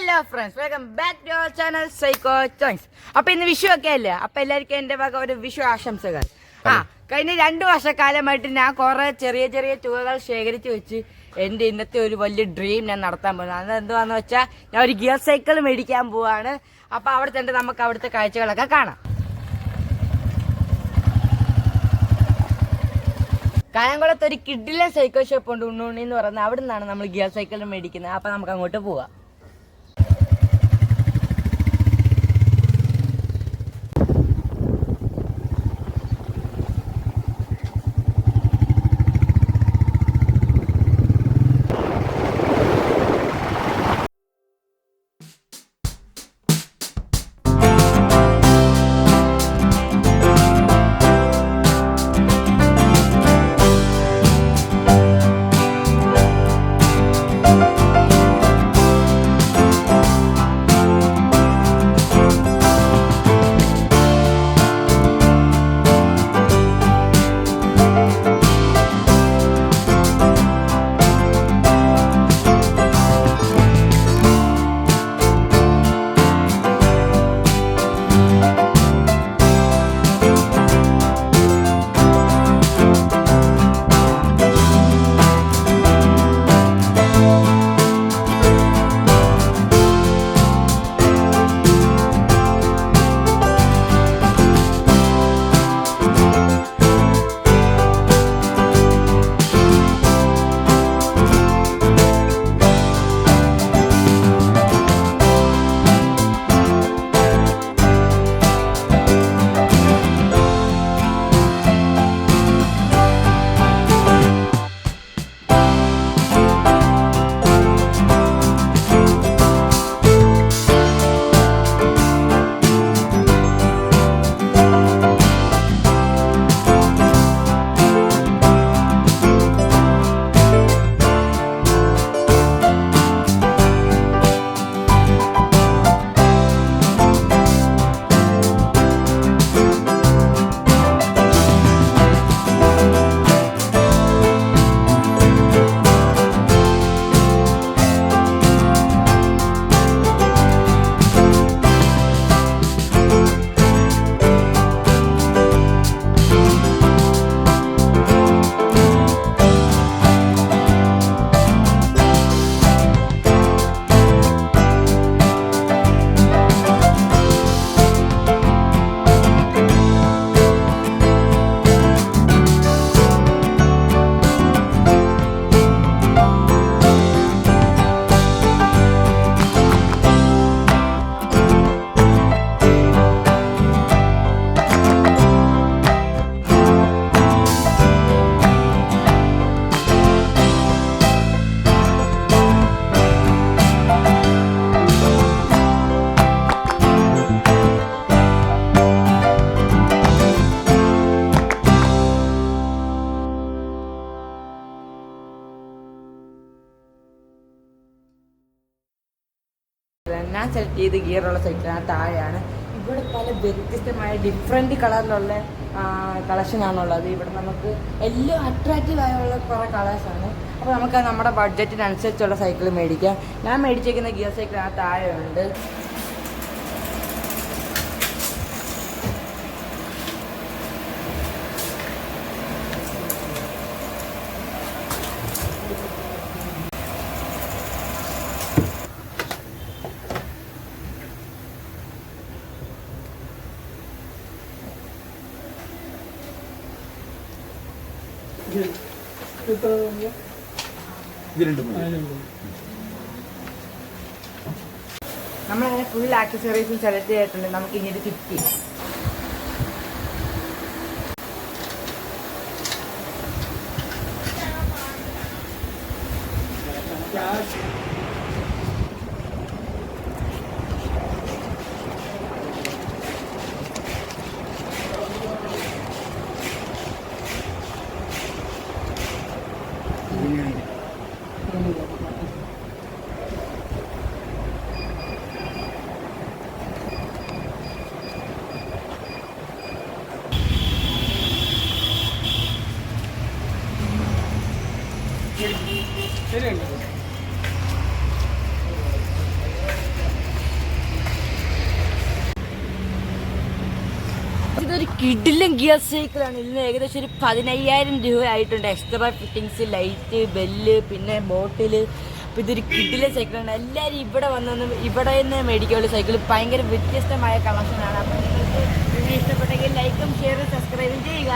Hello friends, welcome back to our channel psycho choice. അപ്പൊ ഇന്ന് വിഷു ഒക്കെ അല്ലേ, അപ്പൊ എല്ലാവർക്കും എന്റെ വക ഒരു വിഷു ആശംസകൾ. കഴിഞ്ഞ 2 വർഷക്കാലമായിട്ട് ഞാൻ കുറെ ചെറിയ ചെറിയ തുകകൾ ശേഖരിച്ച് വെച്ച് എൻ്റെ ഇന്നത്തെ ഒരു വലിയ ഡ്രീം ഞാൻ നടത്താൻ പോകുന്നത്. അത് എന്തുവാന്ന് വെച്ചാൽ ഞാൻ ഒരു ഗിയർ സൈക്കിൾ മേടിക്കാൻ പോവാണ്. അപ്പൊ അവിടെ തന്നെ നമുക്ക് അവിടുത്തെ കാഴ്ചകളൊക്കെ കാണാം. കായംകുളത്ത് ഒരു കിഡിലെ സൈക്കിൾ ഷോപ്പ് ഉണ്ട്, ഉണ്ണുണ്ണി എന്ന് പറയുന്നത്. അവിടെ നിന്നാണ് നമ്മൾ ഗിയർ സൈക്കിൾ മേടിക്കുന്നത്. അപ്പൊ നമുക്ക് അങ്ങോട്ട് പോവാം. ഞാൻ സെലക്ട് ചെയ്ത് ഗിയറുള്ള സൈക്കിളാണ്. താഴെയാണ്. ഇവിടെ പല വ്യത്യസ്തമായ ഡിഫറെൻറ്റ് കളറിലുള്ള കളക്ഷനാണുള്ളത്. ഇവിടെ നമുക്ക് എല്ലാം അട്രാക്റ്റീവ് ആയുള്ള കുറേ കളേഴ്സാണ്. അപ്പോൾ നമുക്ക് നമ്മുടെ ബഡ്ജറ്റിനനുസരിച്ചുള്ള സൈക്കിൾ മേടിക്കാം. ഞാൻ മേടിച്ചേക്കുന്ന ഗിയർ സൈക്കിളാണ്. താഴെയുണ്ട്. നമ്മളങ്ങനെ ഫുൾ ആക്സസറീസും സെലക്ട് ചെയ്തിട്ടുണ്ട്. നമുക്ക് ഇനി ഇത് ഫിറ്റ് ചെയ്യാം. ശരിയുണ്ട്. ഇതൊരു കിടിലൻ ഗിയർ സൈക്കിളാണ്. ഇതിന് ഏകദേശം ഒരു 15,000 രൂപ ആയിട്ടുണ്ട്. എക്സ്ട്രാ ഫിറ്റിങ്സ്, ലൈറ്റ്, ബെല്ല്, പിന്നെ ബോട്ടിൽ. അപ്പോൾ ഇതൊരു കിടിലൻ സൈക്കിളാണ്. എല്ലാവരും ഇവിടെ വന്നൊന്നും ഇവിടെ തന്നെ മേടിക്കാനുള്ള സൈക്കിൾ ഭയങ്കര വ്യത്യസ്തമായ കളക്ഷനാണ്. അപ്പോൾ നിങ്ങൾക്ക് വീഡിയോ ഇഷ്ടപ്പെട്ടെങ്കിൽ ലൈക്കും ഷെയറും സബ്സ്ക്രൈബും ചെയ്യുക.